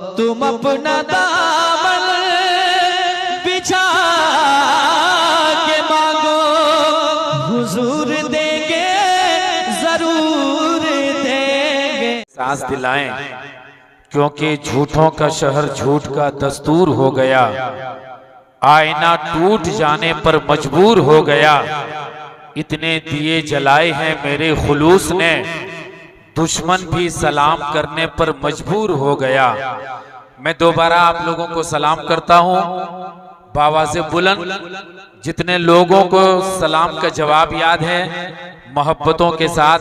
तुम अपना दामन बिछा के मांगो, हुजूर देंगे, जरूर देंगे। सांस दिलाएं, क्योंकि झूठों का शहर झूठ का दस्तूर हो गया। आईना टूट जाने पर मजबूर हो गया। इतने दिए जलाए हैं मेरे खुलूस ने, दुश्मन भी सलाम करने पर मजबूर हो गया। मैं दोबारा आप लोगों को सलाम करता हूं बावाज़े बुलंद। जितने लोगों को सलाम का जवाब याद है, मोहब्बतों के साथ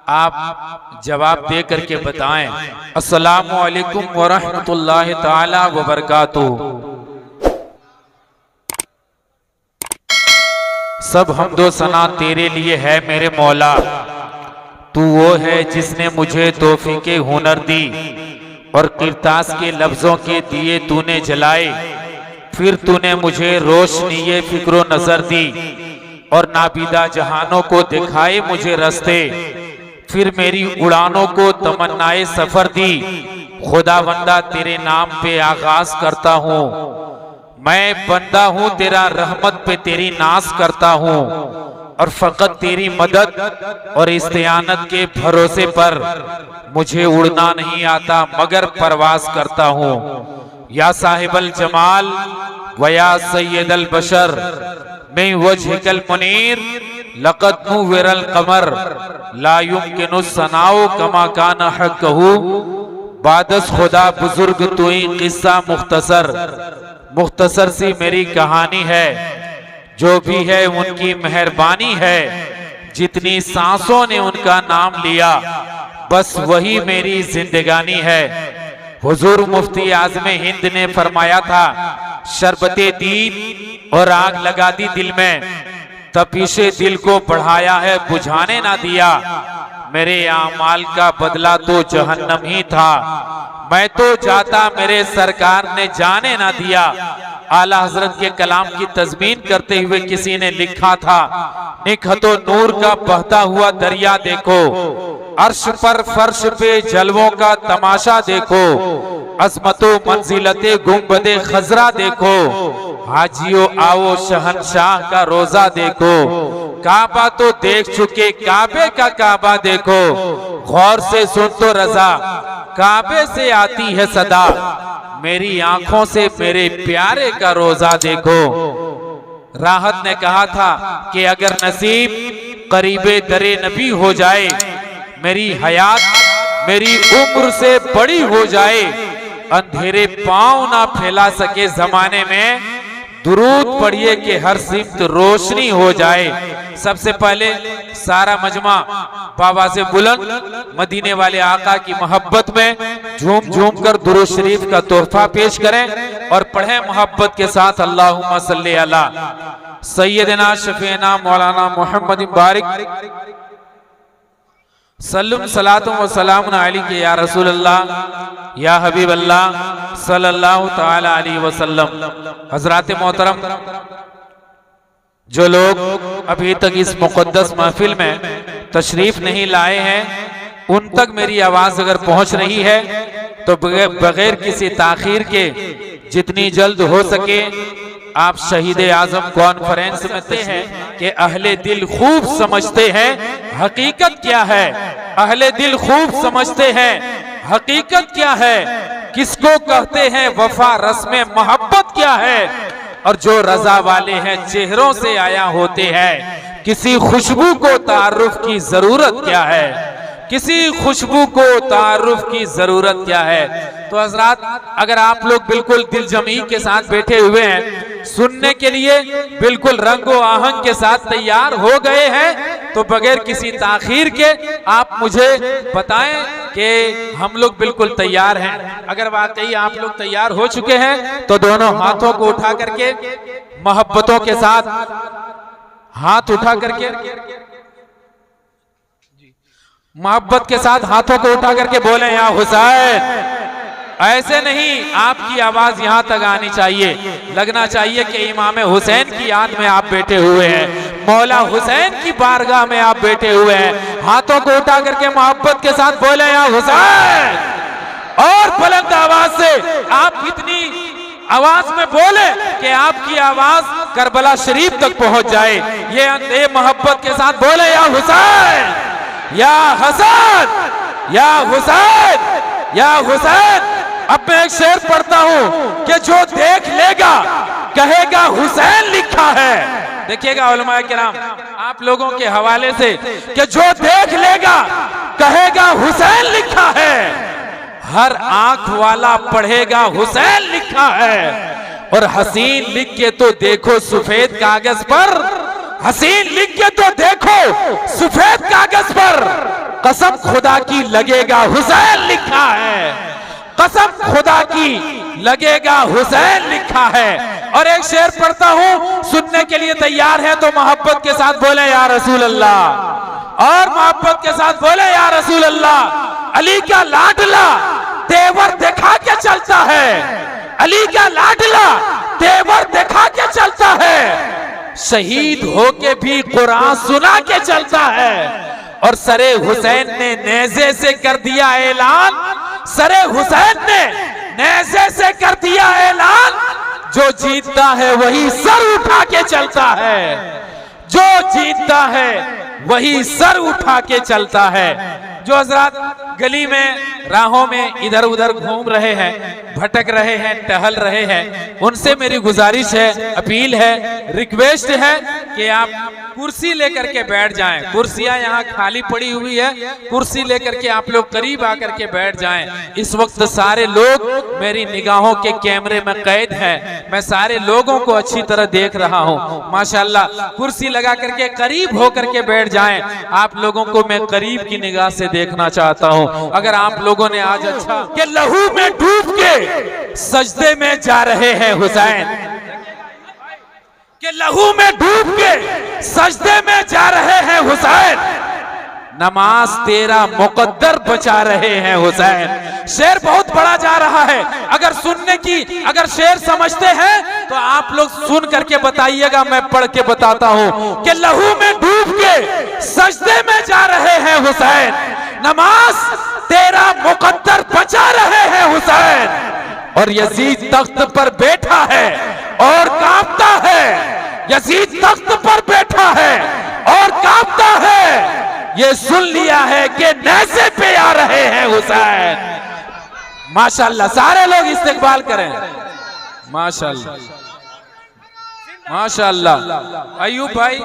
आप जवाब दे करके बताएं, अस्सलामु अलैकुम व रहमतुल्लाहि ताला व बरकातुहू। सब हम्दो सना तेरे लिए है मेरे मौला, तू वो है जिसने मुझे तौफीके हुनर दी और किरतास के लफ्जों के दिए तूने जलाए। फिर तूने मुझे रोशनी फिक्रो नजर दी और नाबीदा जहानों को दिखाए मुझे रास्ते। फिर मेरी उड़ानों को तमन्नाए सफर दी। खुदावंदा तेरे नाम पे आगाज करता हूँ, मैं बंदा हूँ तेरा, रहमत पे तेरी नाज करता हूँ और फकत तेरी मदद और इस्तियानत के भरोसे पर मुझे उड़ना नहीं आता मगर परवाज करता हूँ। या साहिबल जमाल व या सैयदल बशर में वजहिकल मुनीर लक़द नुव्विरल कमर ला युमकिनु सनाओ कमा काना हक़्क़हू। बादस खुदा बुजुर्ग तुई किस्सा मुख्तसर सी मेरी कहानी है। जो भी है उनकी मेहरबानी है, जितनी सांसों ने उनका नाम लिया बस वही मेरी जिंदगानी है। हुजूर मुफ्ती आज़म हिंद ने फरमाया था, शरबते दीन और आग लगा दी दिल में, तपिशे दिल को बढ़ाया है बुझाने ना दिया। मेरे आमाल का बदला तो जहन्नम ही था, मैं तो जाता मेरे सरकार ने जाने ना दिया। आला हजरत के कलाम की तज़मीन करते हुए किसी ने लिखा था, निखतो नूर का बहता हुआ दरिया देखो, अर्श पर फर्श पे जलवों का तमाशा देखो, अज़मतो मंजिलते गुंबदे खजरा देखो, हाजियो आओ शहनशाह का रोजा देखो। काबा तो देख चुके, काबे का काबा देखो, गौर से सुन तो रजा, काबे से आती है सदा, मेरी आंखों से मेरे प्यारे का रोजा देखो। राहत ने कहा था कि अगर नसीब करीबे दरे नबी हो जाए, मेरी हयात मेरी उम्र से बड़ी हो जाए, अंधेरे पांव ना फैला सके जमाने में, दुरूद पढ़िए कि हर सिमत रोशनी हो जाए। सबसे पहले सारा मजमा बावाज़े बुलंद मदीने वाले आका की मोहब्बत में झूम झूम कर दुरूद शरीफ का तोहफा पेश करें और पढ़ें मोहब्बत के साथ, अल्लाहुम्मा सल्ली अला सय्यदना शफीना मौलाना मोहम्मद बारिक सल्लम सलातुम व सलामुन अलैका या रसूल अल्लाह या हबीब अल्लाह सल्लल्लाहु तआला अलैहि वसल्लम। हजरात मोहतरम, जो लोग अभी तक इस मुक़द्दस महफिल में तशरीफ नहीं लाए हैं, उन तक मेरी आवाज अगर पहुंच रही है तो बगैर किसी ताखीर के जितनी जल्द हो सके आप शहीद आजम कॉन्फ्रेंस में कहते हैं कि अहले दिल खूब समझते हैं हकीकत क्या है, अहले दिल खूब समझते हैं हकीकत क्या है, किसको कहते हैं वफा रस्म मोहब्बत क्या है, और जो रजा वाले हैं चेहरों से आया होते हैं, किसी खुशबू को तारुफ की जरूरत क्या है, किसी खुशबू को तारुफ की जरूरत क्या है। तो हजरात, अगर आप लोग बिल्कुल दिल जमी के साथ बैठे हुए हैं, सुनने के लिए बिल्कुल रंगो आहंग के साथ तैयार हो गए हैं, तो बगैर किसी ताखीर के आप मुझे बताएं कि हम लोग बिल्कुल तैयार हैं। अगर वाकई आप लोग तैयार हो चुके हैं तो दोनों हाथों को उठा करके मोहब्बतों के साथ हाथ उठा करके मोहब्बत के साथ हाथों को उठा करके बोले या हुसैन। ऐसे नहीं, आपकी आवाज यहां तक आनी चाहिए, लगना चाहिए कि इमाम हुसैन की याद में आप बैठे हुए हैं, मौला हुसैन की बारगाह में आप बैठे हुए हैं। हाथों को उठा करके मोहब्बत के साथ बोले या हुसैन, और बुलंद आवाज दे, आप इतनी आवाज में बोले कि आपकी आवाज करबला शरीफ तक पहुंच जाए। ये मोहब्बत के साथ बोले, या हुसैन, या हसन, या हुसैन, या हुसैन। अब मैं एक शेर पढ़ता हूं कि जो देख लेगा कहेगा हुसैन लिखा है। देखिएगा उलमाए किराम, आप लोगों के हवाले से, कि जो देख लेगा कहेगा हुसैन लिखा है, हर आंख वाला पढ़ेगा हुसैन लिखा है। और हसीन लिख के तो देखो सफेद कागज पर, हसीन लिख के तो देखो सफेद कागज पर, कसम खुदा की लगेगा हुसैन लिखा है, कसम खुदा की लगेगा हुसैन लिखा है। और एक शेर पढ़ता हूं, सुनने के लिए तैयार है तो मोहब्बत के साथ बोले या रसूल अल्लाह, और मोहब्बत के साथ बोले या रसूल अल्लाह। अली का लाडला तेवर दिखा के चलता है, अली का लाडला तेवर दिखा के चलता है, शहीद होके भी कुरान सुना के चलता है। और सरे हुसैन ने नेज़े से कर दिया ऐलान, सरे हुसैन ने नेज़े से कर दिया ऐलान, जो जीतता है वही सर उठा के चलता है, जो जीतता है वही सर उठा के चलता है। जो हजरात गली में, राहों में इधर उधर घूम रहे हैं, भटक रहे हैं, टहल रहे हैं, उनसे मेरी गुजारिश है, अपील है, रिक्वेस्ट है कि आप कुर्सी लेकर के बैठ जाएं। कुर्सियां यहाँ खाली पड़ी हुई है, कुर्सी लेकर के आप लोग करीब आकर के बैठ जाएं। इस वक्त सारे लोग मेरी निगाहों के कैमरे में कैद हैं, मैं सारे लोगों को अच्छी तरह देख रहा हूँ माशाल्लाह। कुर्सी लगा करके करीब होकर के बैठ जाएं। आप लोगों को मैं करीब की निगाह से देखना चाहता हूँ। अगर आप लोगों ने आज अच्छा कि लहू में डूब के सजदे में जा रहे हैं हुसैन, कि लहू में डूब के सजदे में जा रहे हैं हुसैन, नमाज तेरा मुकद्दर बचा रहे हैं हुसैन। शेर बहुत बड़ा जा रहा है, अगर सुनने की, अगर शेर समझते हैं तो आप लोग सुन करके बताइएगा, मैं पढ़ के बताता हूं कि लहू में डूब के सजदे में जा रहे हैं हुसैन, नमाज तेरा मुकद्दर बचा रहे हैं हुसैन। और यजीद तख्त पर बैठा है और कांपता है, यजीद तख्त पर बैठा है और कांपता है, ये सुन लिया है कि नेज़े पे आ रहे हैं हुसैन। माशाल्लाह, सारे लोग इस्तेकबाल करें, माशाल्लाह माशाल्लाह। अयूब भाई,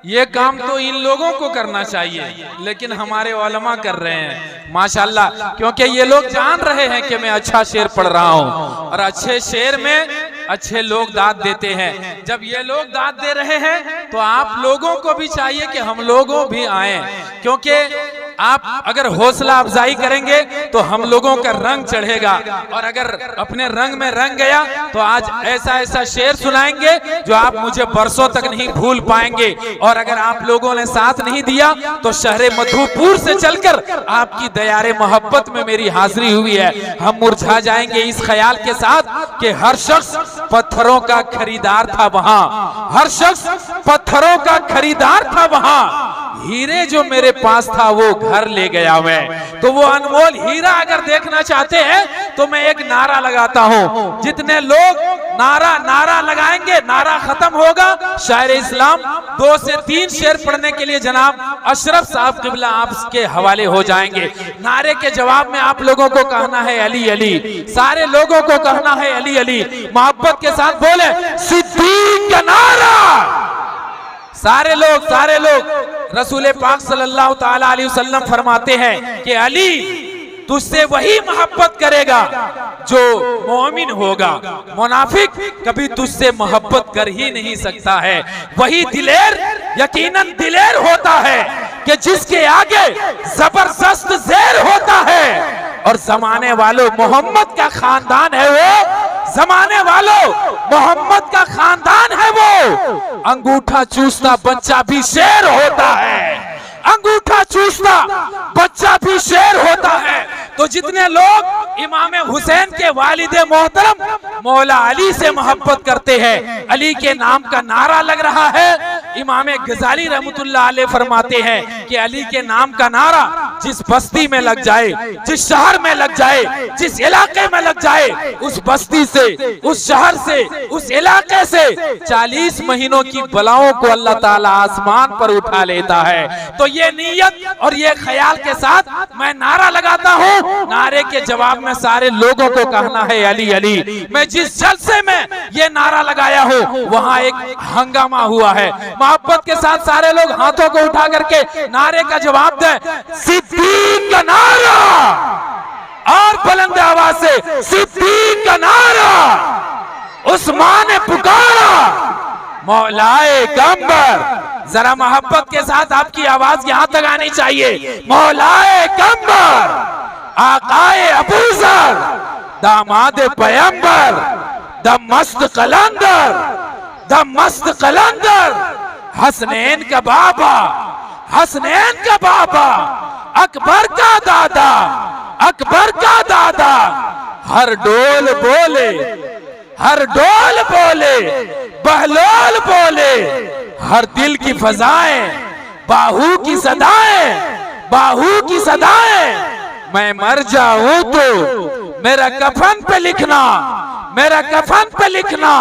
ये काम तो इन लोगों को करना चाहिए, लेकिन हमारे उलमा कर रहे हैं माशाल्लाह, क्योंकि ये लोग जान रहे हैं कि मैं अच्छा शेर पढ़ रहा हूँ, और अच्छे शेर में अच्छे लोग दाद देते हैं। जब ये लोग दाद दे रहे हैं तो आप लोगों को भी चाहिए कि हम लोगों भी आए, क्योंकि आप अगर हौसला अफजाई करेंगे तो हम लोगों का रंग चढ़ेगा, और अगर अपने रंग में रंग गया तो आज ऐसा ऐसा शेर सुनाएंगे जो आप मुझे बरसों तक नहीं भूल पाएंगे। और अगर आप लोगों ने साथ नहीं दिया तो शहरे मधुपुर से चलकर आपकी दयारे मोहब्बत में मेरी हाजिरी हुई है। हम मुरझा जाएंगे इस ख्याल के साथ कि हर शख्स पत्थरों का खरीदार था वहां, हर शख्स पत्थरों का खरीदार था वहां, हीरे जो मेरे पास था वो घर ले गया मैं। तो वो अनमोल हीरा अगर देखना चाहते हैं तो मैं एक नारा लगाता हूं, जितने लोग नारा लगाएंगे नारा खत्म होगा। शायर इस्लाम 2 से 3 शेर पढ़ने के लिए जनाब अशरफ साहब क़िबला आपके हवाले हो जाएंगे। नारे के जवाब में आप लोगों को कहना है अली अली, सारे लोगों को कहना है अली अली। मोहब्बत के साथ बोले सिद्दीक का नारा, सारे लोग। रसूल पाक सल्लल्लाहु ताला अलैहि वसल्लम फरमाते हैं कि अली तुझसे वही मोहब्बत करेगा जो मोमिन होगा, मुनाफिक कभी तुझसे मोहब्बत कर ही नहीं सकता है। वही दिलेर यकीनन दिलेर होता है कि जिसके आगे जबरदस्त ज़ेर होता है। और जमाने वालों मोहम्मद का खानदान है वो, जमाने वालों मोहम्मद का खानदान है वो। अंगूठा चूसता बच्चा भी शेर होता है, अंगूठा चूसता बच्चा भी शेर होता है। तो जितने लोग इमाम हुसैन के वालिद मोहतरम मौला अली से मोहब्बत करते हैं, अली के नाम का नारा लग रहा है, इमाम गजाली रहमतुल्लाह अलैह फरमाते हैं कि अली के नाम का नारा जिस बस्ती में लग जाए, जिस शहर में लग जाए, जिस इलाके में लग जाए, उस बस्ती से, उस शहर से, उस इलाके से 40 महीनों की बलाओं को अल्लाह ताला आसमान पर उठा लेता है। तो ये नीयत और ये ख्याल के साथ मैं नारा लगाता हूँ। नारे के जवाब में सारे लोगों को कहना है अली अली। मैं जिस जलसे में ये नारा लगाया हूँ वहाँ एक हंगामा हुआ है। मोहब्बत के साथ सारे लोग हाथों को उठा करके नारे का जवाब दें। सिद्दीक का नारा, और बुलंद आवाज से सिद्दीक का नारा। उस्मान ने पुकारा मौलाए गंबर। जरा मोहब्बत के साथ आपकी आवाज यहाँ तक आनी चाहिए। मौलाए गंबर, आकाए अबूजर, दामाद पैगंबर, द मस्त कलंदर, द मस्त कलंदर, हसनैन का बाबा, हसनैन का बाबा, अकबर का दादा, अकबर का दादा। हर डोल बोले, हर डोल बोले, बहलोल बोले, हर दिल की फजाएं, बाहू की सदाएं, बाहू की सदाएं। मैं मर जाऊं तो मेरा कफन पे लिखना, मेरा कफन पे लिखना,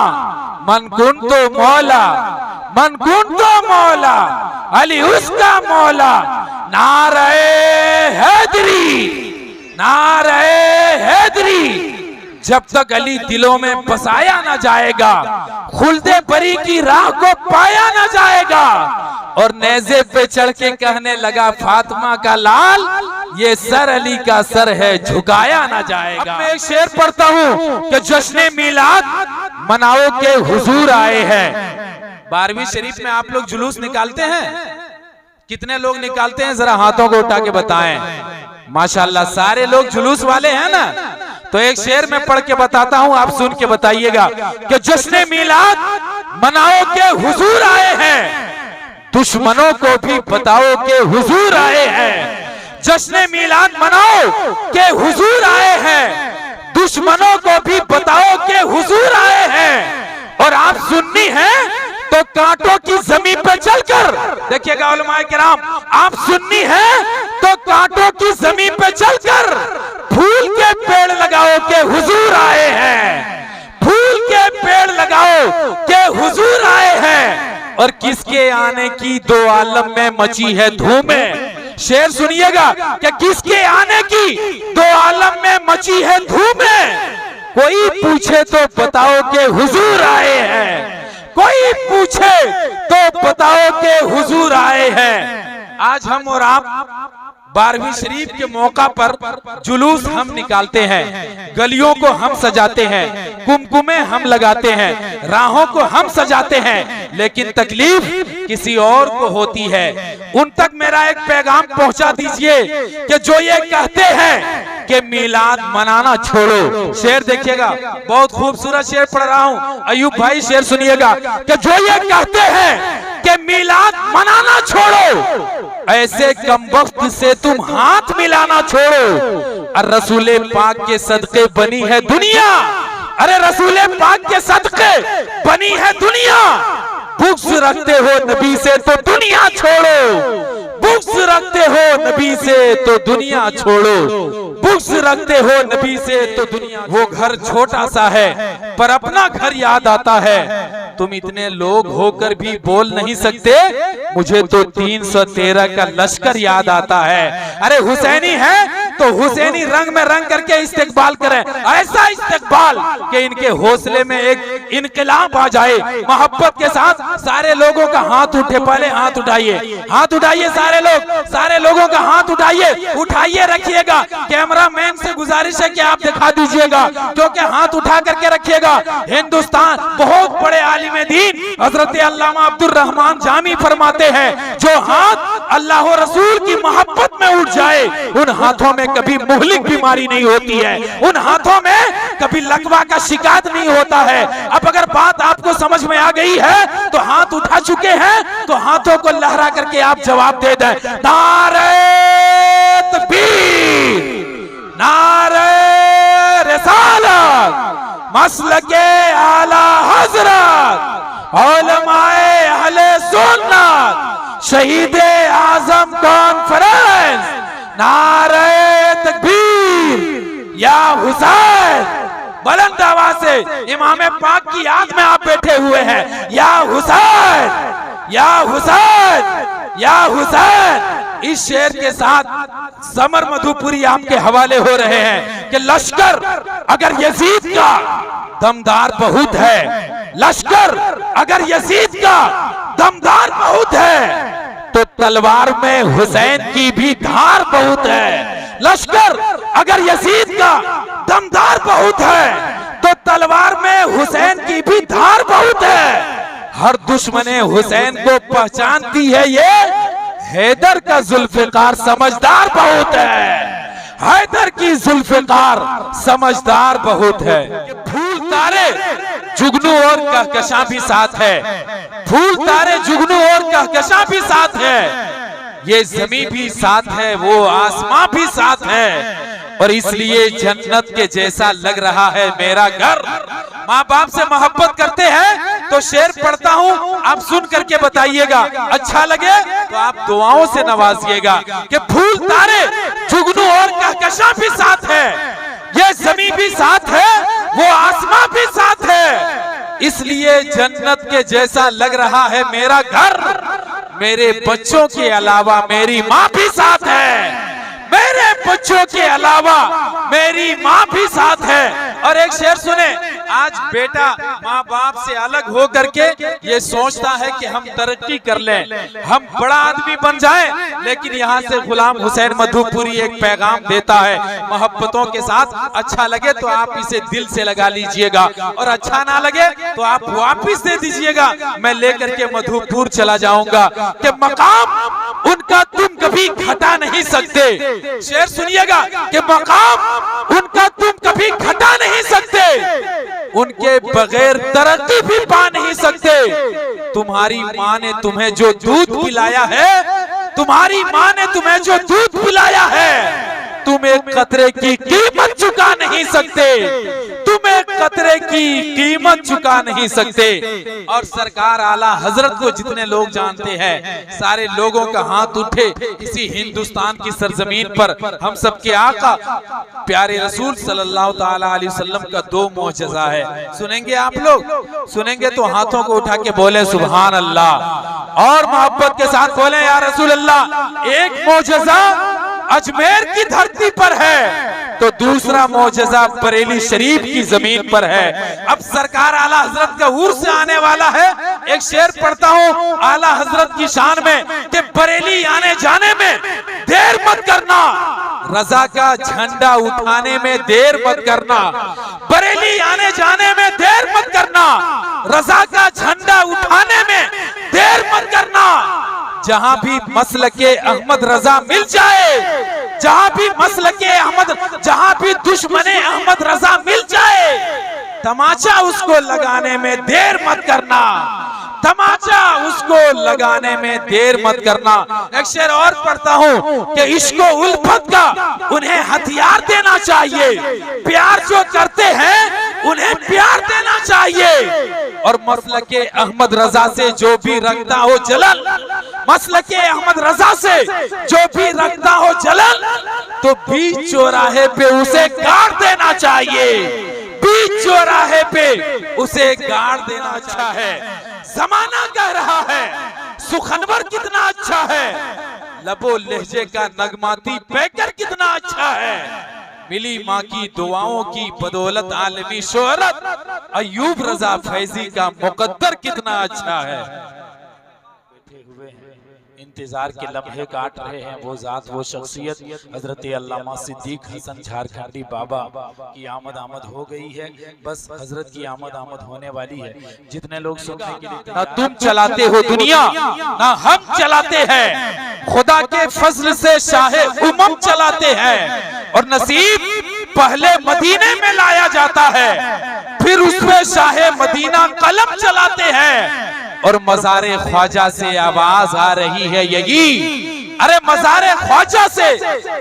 मन कुन तो मौला, मन कुन तो मौला, अली उसका मौला। नारे हैदरी, नारे हैदरी। जब तक अली दिलों में बसाया ना जाएगा, खुल्दे बरी की राह को पाया ना जाएगा। और नेज़े पे चढ़ के कहने लगा फातिमा का लाल, ये सर अली का सर है, झुकाया ना जाएगा। अब मैं एक शेर पढ़ता हूँ कि जश्न मिलाद मनाओ के हुजूर आए हैं। 12वीं शरीफ में आप लोग जुलूस निकालते हैं? कितने लोग निकालते हैं? जरा हाथों को उठा के बताएं। माशाल्लाह सारे लोग जुलूस वाले हैं ना। तो एक शेर में पढ़ के बताता हूं, आप सुन के बताइएगा कि जश्न मिलाद मनाओ के हुजूर आए हैं, दुश्मनों को भी बताओ के हुजूर आए हैं। जश्न मिलाद मनाओ के हुजूर आए हैं, दुश्मनों को भी बताओ के हुजूर आए हैं। और आप सुन्नी हैं तो कांटों की जमीन पे चलकर देखिएगा उलमाए किराम, आप सुन्नी हैं तो कांटों की जमीन पे चलकर फूल के पेड़ लगाओ के हुजूर आए हैं, फूल के पेड़ लगाओ के हुजूर आए हैं। और किसके आने की दो आलम में मची है धूमें। शेर सुनिएगा कि किसके आने की दो आलम में मची है धूमें। कोई पूछे तो बताओ के हुजूर आए हैं, कोई पूछे तो बताओ के हुजूर आए हैं। आज हम और आप 12वीं शरीफ के मौका पर जुलूस हम निकालते हैं, गलियों को हम सजाते हैं, कुमकुमे हम लगाते हैं, राहों को हम सजाते हैं, लेकिन तकलीफ किसी और को होती है। उन तक मेरा एक पैगाम पहुंचा दीजिए कि जो ये कहते हैं कि मिलाद मनाना छोड़ो। शेर देखिएगा, बहुत खूबसूरत शेर पढ़ रहा हूं, अयूब भाई शेर सुनिएगा कि जो ये कहते हैं कि मिलाद मनाना छोड़ो, ऐसे कमबख्त से तुम हाथ मिलाना छोड़ो। और रसूले पाक के सदके बनी है दुनिया, अरे रसूले पाक के सदके बनी है दुनिया। बुग़्ज़ रखते हो नबी से तो दुनिया छोड़ो, बुग़्ज़ रखते हो नबी से तो दुनिया छोड़ो, बुग़्ज़ रखते हो नबी से तो दुनिया। वो घर छोटा सा है पर अपना घर याद आता है। तुम इतने लोग होकर भी बोल नहीं सकते, मुझे तो 313 का लश्कर याद आता है। अरे हुसैनी है तो हुसैनी रंग में रंग करके इस्तेकबाल करें, ऐसा इस्तेकबाल कि इनके हौसले में एक इनकलाब आ जाए। मोहब्बत के साथ सारे लोगों का हाथ उठे, पहले हाथ उठाइए, हाथ उठाइए सारे लोग, सारे लोगों का हाथ उठाइए, उठाइए रखिएगा। कैमरा मैन से गुजारिश है कि आप दिखा दीजिएगा, क्योंकि हाथ उठा करके रखिएगा। हिंदुस्तान बहुत बड़े आलिम दीन हजरत अल्लामा अब्दुल रहमान जामी फरमाते हैं, जो हाथ अल्लाह और रसूल की मोहब्बत में उठ जाए उन हाथों में कभी मुहलिक बीमारी नहीं होती है, उन हाथों में कभी लकवा का शिकायत नहीं होता है। अब अगर बात आपको समझ में आ गई है तो हाथ उठा चुके हैं तो हाथों को लहरा करके आप जवाब दे दें, नारे तकबीर, नारे रिसालत, मसलके आला हजरत, उलमाए अहले सुन्नत, शहीद आजम कॉन्फ्रेंस, नारे तकबीर या हुसैन। बुलंद आवाज से इमाम पाक की याद में आप बैठे हुए हैं, या हुसैन या हुसैन या हुसैन। इस शेर के साथ समर मधुपुरी आपके हवाले हो रहे हैं कि लश्कर अगर यजीद का दमदार बहुत है, लश्कर अगर यजीद का दमदार बहुत है तो तलवार में हुसैन की भी धार बहुत है। लश्कर अगर यजीद का दमदार बहुत है तो तलवार में हुसैन की भी धार बहुत है। हर दुश्मने हुसैन को पहचानती है ये हैदर का जुल्फिकार समझदार बहुत है। हैदर की जुल्फिकार समझदार बहुत है। फूल तारे जुगनू और कहकशां भी साथ है, फूल तारे जुगनू और कहकशां भी साथ है। ये जमीन भी साथ है, वो आसमां भी साथ है, और इसलिए जन्नत के जैसा लग रहा है मेरा घर। माँ बाप से मोहब्बत करते हैं तो शेर पढ़ता हूँ, आप सुन करके बताइएगा। अच्छा लगे तो आप दुआओं से नवाजिएगा कि फूल तारे जुगनू और कहकशां भी साथ है, ये जमीन भी साथ है, वो आसमां भी साथ है। इसलिए जन्नत के जैसा लग रहा है मेरा घर। मेरे बच्चों के अलावा मेरी माँ भी साथ है, मेरे बच्चों के अलावा मेरी माँ भी साथ है। और एक शेर सुने, आज बेटा माँ बाप से अलग हो करके ये सोचता है कि हम तरक्की कर लें, हम बड़ा आदमी बन जाएं, लेकिन यहाँ से गुलाम हुसैन मधुपुरी एक पैगाम देता है मोहब्बतों के साथ। अच्छा लगे तो आप इसे दिल से लगा लीजिएगा, और अच्छा ना लगे तो आप वापिस दे दीजिएगा। मैं लेकर के मधुपुर चला जाऊंगा कि मकाम उनका तुम कभी घटा नहीं सकते। शेर सुनिएगा कि मकाम उनका तुम कभी घटा नहीं सकते, उनके बगैर तरक्की भी पा नहीं सकते। तुम्हारी माँ ने तुम्हें जो दूध पिलाया है, तुम्हारी माँ ने तुम्हें जो दूध पिलाया है, तुम एक कतरे की कीमत चुका नहीं सकते, तुम एक कतरे की कीमत चुका नहीं सकते। और सरकार आला हजरत को जितने लोग जानते हैं, सारे लोगों का हाथ उठे इसी हिंदुस्तान की सरजमीन पर। हम सबके आका प्यारे रसूल सल्लल्लाहु ताला अलैहि वसल्लम का दो मोजज़ा है। सुनेंगे आप लोग? सुनेंगे तो हाथों को उठा के बोले सुभान अल्लाह, और मोहब्बत के साथ बोले या रसूल अल्लाह। एक मोजज़ा अजमेर की धरती पर है तो दूसरा मोजज़ा बरेली शरीफ की जमीन पर है। अब सरकार आला हजरत का उर्स आने वाला है। एक शेर पढ़ता हूँ आला हजरत की शान में कि बरेली आने जाने में देर मत करना, रजा का झंडा उठाने में देर मत करना। बरेली आने जाने में देर मत करना, रजा का झंडा उठाने में देर मत करना। जहां भी मसलके अहमद रजा मिल जाए, जहां भी मसलके अहमद, जहां भी दुश्मने अहमद रजा मिल जाए, तमाचा उसको लगाने में देर मत करना, तमाचा उसको लगाने में देर मत करना। एक शेर और पढ़ता हूँ कि इश्को उल्फत का उन्हें हथियार देना चाहिए, प्यार जो करते हैं उन्हें प्यार देना चाहिए। और मसलके अहमद रजा से जो भी रखता हो जलन, मसलके अहमद रजा से जो भी रखता हो जलन, तो बीच चौराहे पे उसे गाड़ देना चाहिए, बीच चौराहे पे उसे गाड़ देना अच्छा है। जमाना कह रहा है सुखनवर कितना अच्छा है, लबो लहजे का नगमाती पैकर कितना अच्छा है। मिली माँ की दुआओं की बदौलत आलमी शोहरत, अयूब रजा फैजी का मुकद्दर कितना अच्छा है। बैठे हुए हैं, इंतजार के लम्हे काट रहे हैं वो जात वो शख्सियत हजरत अल्लामा सिद्दीक हसन झारखंडी बाबा की आमद हो गई है। बस हजरत की आमद होने वाली है। जितने लोग सुनने के लिए, ना तुम चलाते हो दुनिया ना हम चलाते हैं, खुदा के फजल से शाहे उमम चलाते हैं। और नसीब पहले मदीने में लाया जाता है, फिर उसमें शाहे मदीना कलम चलाते हैं। और मज़ारे ख्वाजा से आवाज आ रही है यही, अरे मज़ारे ख्वाजा से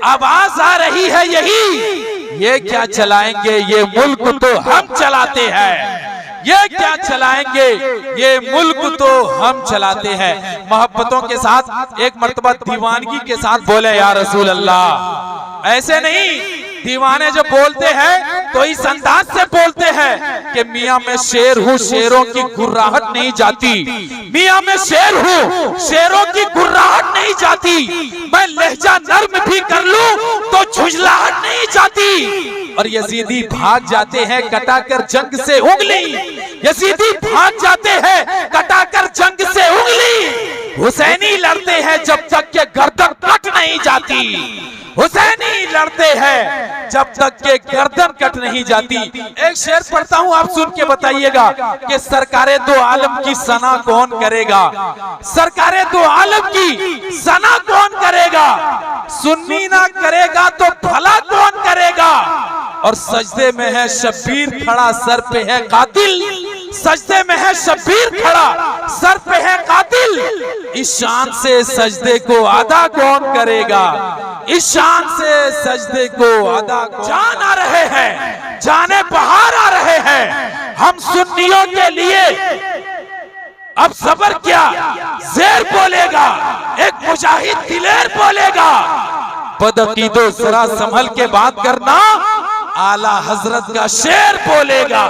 आवाज आ रही है यही। ये क्या चलाएंगे, ये मुल्क तो हम चलाते हैं, ये क्या चलाएंगे, ये मुल्क तो हम चलाते हैं। मोहब्बतों के साथ एक मर्तबा दीवानगी के साथ बोले या रसूल अल्लाह। ऐसे नहीं, दीवाने जब बोलते हैं तो इस अंदाज से बोलते हैं कि मियां मैं शेर हूँ, शेरों की गुर्राहट नहीं जाती। मियां मैं शेर हूँ, शेरों की गुर्राहट नहीं जाती। मैं लहजा नर्म भी कर लूं तो झुंझलाहट नहीं जाती। और यजीदी भाग जाते हैं कटाकर जंग से उंगली, यजीदी भाग जाते हैं कटाकर जंग से उंगली। हुसैनी लड़ते हैं जब तक के गर्दन कट नहीं जाती, हुसैनी लड़ते हैं जब तक के गर्दन कट नहीं जाती। एक शेर पढ़ता हूं, आप सुन के बताइएगा कि सरकारे दो आलम की सना कौन करेगा, सरकारे दो आलम की सना कौन करेगा। सुन्नी ना करेगा तो भला कौन करेगा। और सजदे में है शब्बीर खड़ा, सर पे है कातिल, सजदे में है शब्बीर खड़ा, सर पे है कातिल। इस शान से सजदे को अदा कौन करेगा, इस शान से सजदे को अदा जान आ रहे हैं, जाने बहार आ रहे हैं हम सुन्नियों के लिए। अब सबर क्या, शेर बोलेगा, एक मुजाहिद दिलेर बोलेगा। बदअकीदो जरा संभल के बात करना, आला हजरत का शेर बोलेगा।